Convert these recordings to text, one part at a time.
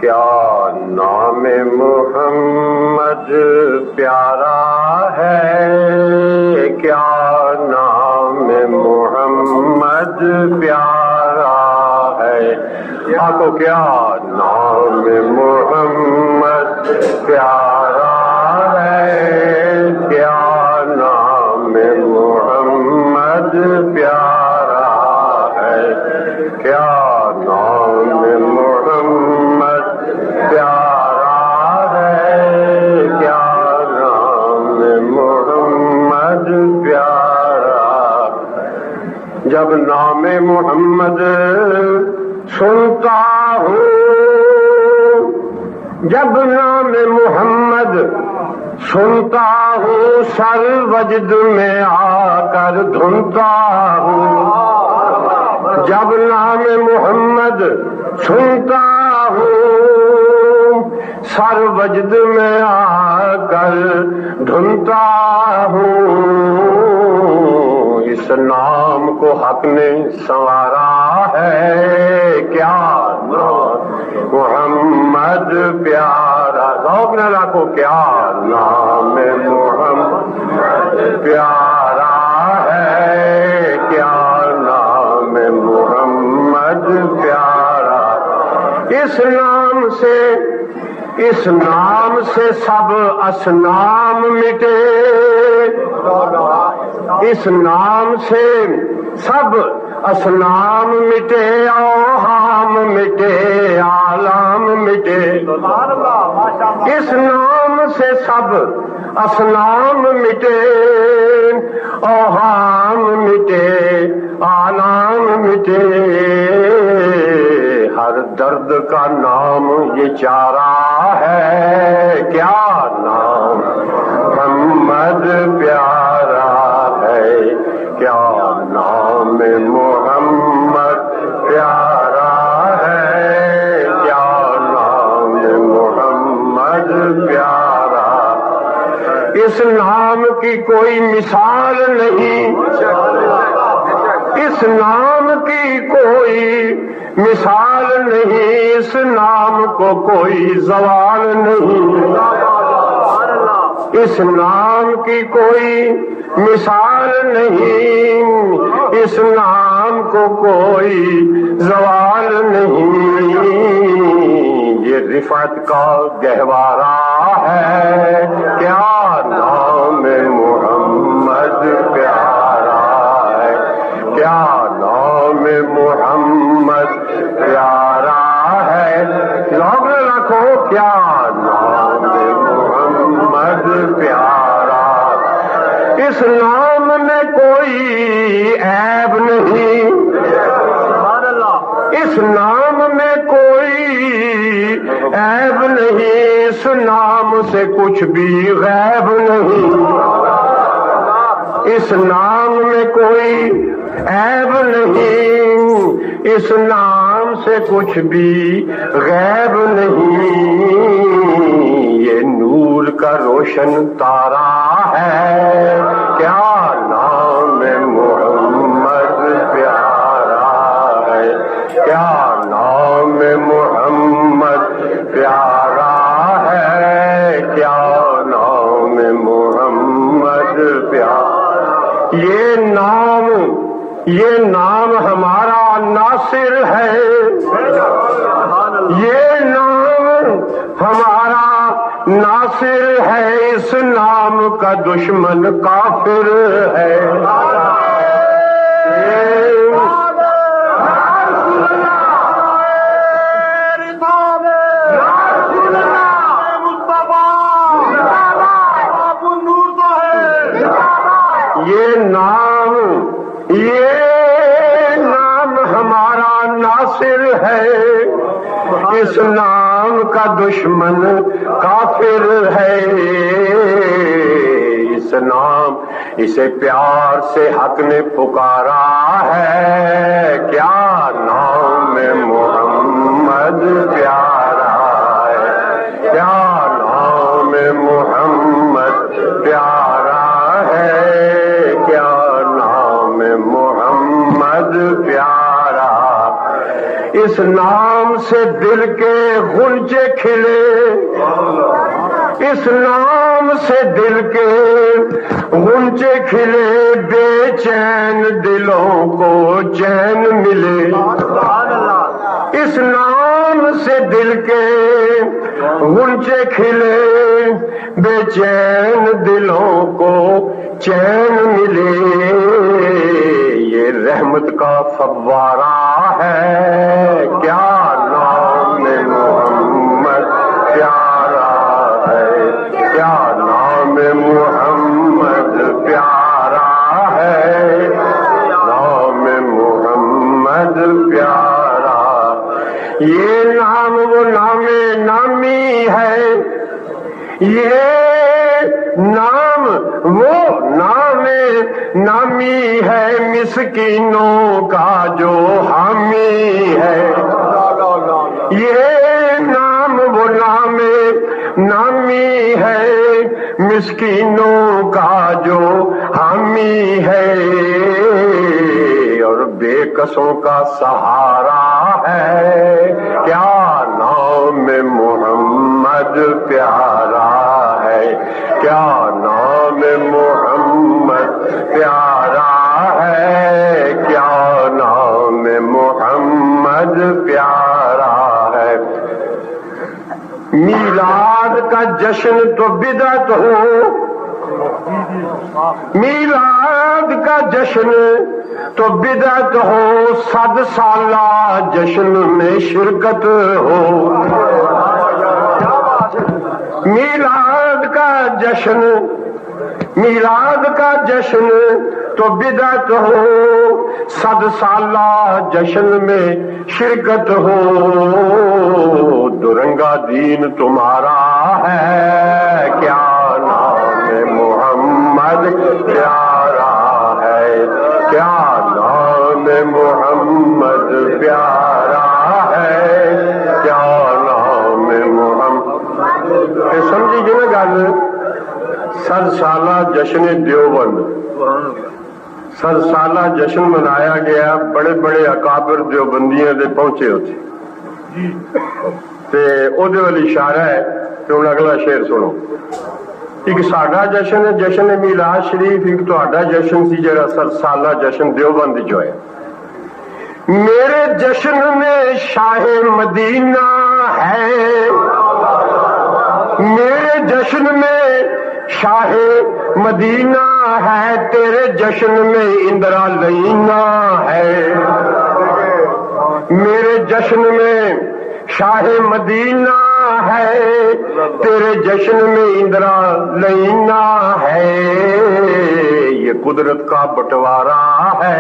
کیا نام محمد پیارا ہے، کیا نام محمد پیارا ہے، آقا کیا نام محمد پیارا ہے، کیا نام محمد پیارا ہے، کیا نام محمد پیارا ہے، کیا نام محمد پیارا۔ جب نام محمد سنتا ہوں، جب نام محمد سنتا ہوں، سر وجد میں آ کر دھنتا ہوں۔ جب نام محمد سنتا ہوں، سر وجد میں آ کر دھنتا ہوں۔ اس نام کو حق نے سنوارا ہے، کیا نام محمد پیارا۔ ذوق نہ رکھو، کیا نام محمد پیارا ہے، کیا نام محمد پیارا۔ اس نام سے سب اصنام مٹے، اس نام سے سب اصنام مٹے، اوہام مٹے، عالم مٹے۔ اس نام سے سب اصنام مٹے، اوہام مٹے، عالم مٹے۔ ہر درد کا نام یہ چارہ ہے، کیا نام محمد پیارا ہے، کیا نام محمد پیارا ہے، کیا نام محمد پیارا۔ اس نام کی کوئی مثال نہیں، اس نام کی کوئی مثال نہیں، اس نام کو کوئی زوال نہیں۔ اس نام کی کوئی مثال نہیں، اس نام کو کوئی زوال نہیں۔ یہ رفعت کا گہوارہ ہے، کیا نام محمد پیارا ہے، کیا نام محمد پیارا ہے۔ لوگ رکھو، کیا نام محمد پیارا۔ اس نام میں کوئی عیب نہیں، اس نام میں کوئی عیب نہیں، اس نام سے کچھ بھی غیب نہیں۔ اس نام میں کوئی عیب نہیں، اس نام سے کچھ بھی غیب نہیں۔ یہ نور کا روشن تارا ہے، کیا نام محمد پیارا ہے، کیا نام محمد پیارا ہے، کیا نام محمد پیارا۔ یہ نام ہمارا ناصر ہے، یہ نام ہمارا ناصر ہے، اس نام کا دشمن کافر ہے۔ یہ نام ہمارا ناصر ہے، اس نام کا دشمن کافر ہے۔ اسے پیار سے حق نے پکارا ہے، کیا نام محمد پیارا ہے، کیا نام محمد پیارا ہے، کیا نام محمد پیارا۔ اس نام نام سے دل کے غنچے کھلے، اس نام سے دل کے غنچے کھلے، بے چین دلوں کو چین ملے، اس نام سے دل کے غنچے کھلے، بے چین دلوں کو چین ملے، یہ رحمت کا فوارہ ہے، کیا نام محمد پیارا ہے، کیا نام محمد پیارا ہے، نام محمد پیارا، یہ نام وہ نام نامی ہے، یہ نام وہ نام نامی ہے، مسکینوں کا جو حامی ہے، یہ نام وہ نام نامی ہے، مسکینوں کا جو حامی ہے، اور بے کسوں کا سہارا ہے، کیا نام محمد پیارا ہے، کیا نام محمد پیارا ہے، کیا نام محمد پیارا ہے، میلاد کا جشن تو بدعت ہو، میلاد کا جشن تو بدعت ہو، 100 سالہ جشن میں شرکت ہو، میلاد کا جشن، میلاد کا جشن تو بدعت ہو، 100 سالہ جشن میں شرکت ہو، درنگا دین تمہارا ہے، کیا نام محمد پیارا ہے، کیا نام محمد پیارا ہے، کیا نام محمد، سمجھی جی نا گل، 100 سالہ جشن دیوبند، 100 سالہ جشن منایا گیا، بڑے بڑے اکابر دیوبندیاں دے پہنچے ہوتے تے او دے والی اشارہ ہے کہ ہن اگلا شعر سنو، ایک ساڈا جشن ہے جشن میلاد شریف، ایک تہاڈا جشن سی جڑا 100 سالہ جشن دیوبند جو ہے، میرے جشن میں شاہ مدینہ ہے، میرے جشن میں شاہ مدینہ ہے، تیرے جشن میں اندرا لینا ہے، میرے جشن میں شاہ مدینہ ہے، تیرے جشن میں اندرا لینا ہے، یہ قدرت کا بٹوارا ہے،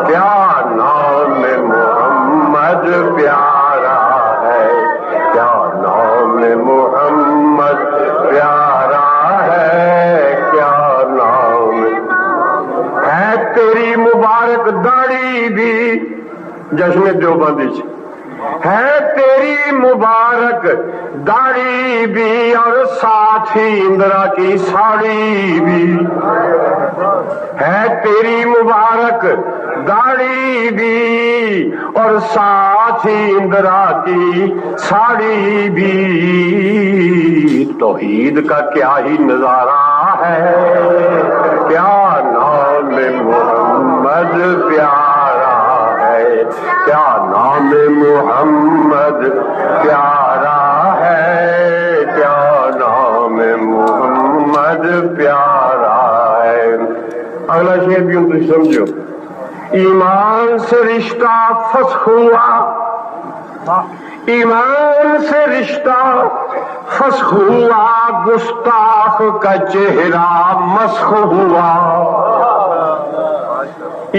کیا نام محمد پیارا ہے، کیا نام محمد پیارا ہے، کیا نام ہے، تیری مبارک داڑھی بھی جشن دیوبند ہے، تیری مبارک داڑھی بھی اور ساتھ ہی اندرا کی ساڑی بھی ہے، تیری مبارک داڑھی بھی اور ساتھ ہی اندرا کی ساڑی بھی، توحید کا کیا ہی نظارہ ہے، کیا نام محمد پیارا ہے، کیا نام محمد پیارا ہے، کیا نام محمد پیارا ہے، اگلا شعر بھی تم سمجھو، ایمان سے رشتہ فسخ ہوا، ایمان سے رشتہ فسخ ہوا، گستاخ کا چہرہ مسخ ہوا،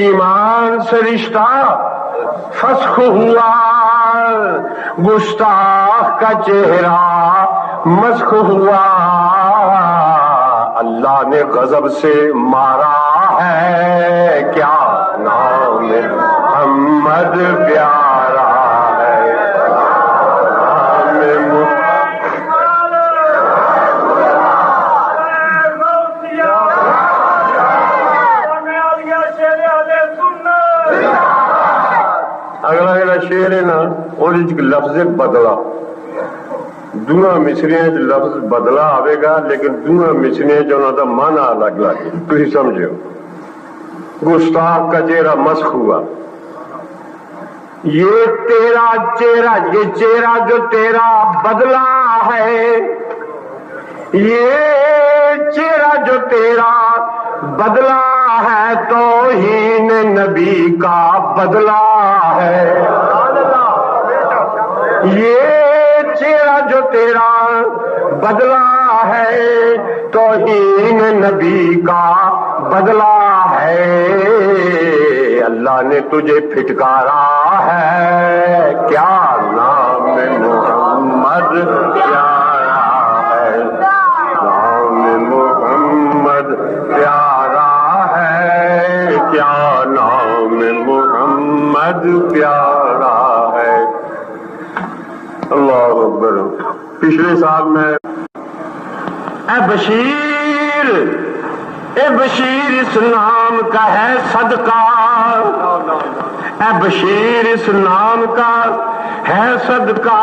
ایمان سے رشتہ فسخ ہوا، گستاخ کا چہرہ مسخ ہوا، اللہ نے غضب سے مارا ہے، کیا نام محمد پیارا ہے، اگلا شعر ہے نا، اور لفظ بدلا دونوں مصریاں لفظ بدلا آئے گا لیکن دونوں مصریاں انہوں کا مانا الگ الگ ہے تھی سمجھو گستاخ کا چہرہ مسخ ہوا یہ تیرا چہرہ یہ چہرہ جو تیرا بدلا ہے یہ چہرہ جو تیرا بدلا ہے توہین نبی کا بدلا ہے یہ چہرہ جو تیرا بدلا ہے توہین نبی کا بدلا ہے اللہ نے تجھے پھٹکارا ہے کیا نام محمد پیارا ہے نام محمد پیارا ہے کیا نام محمد پیارا ہے اللہ اکبر پچھلے سال میں اے بشیر اس نام کا ہے صدقہ اے بشیر اس نام کا ہے صدقہ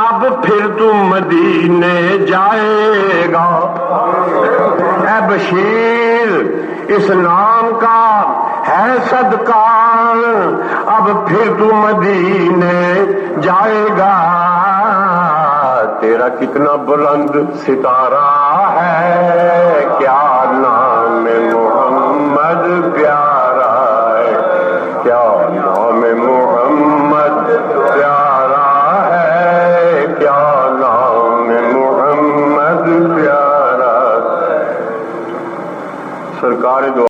اب پھر تم مدینے جائے گا اے بشیر اس نام کا ہے صدقہ اب پھر تم مدینے جائے گا تیرا کتنا بلند ستارہ ہے کیا نام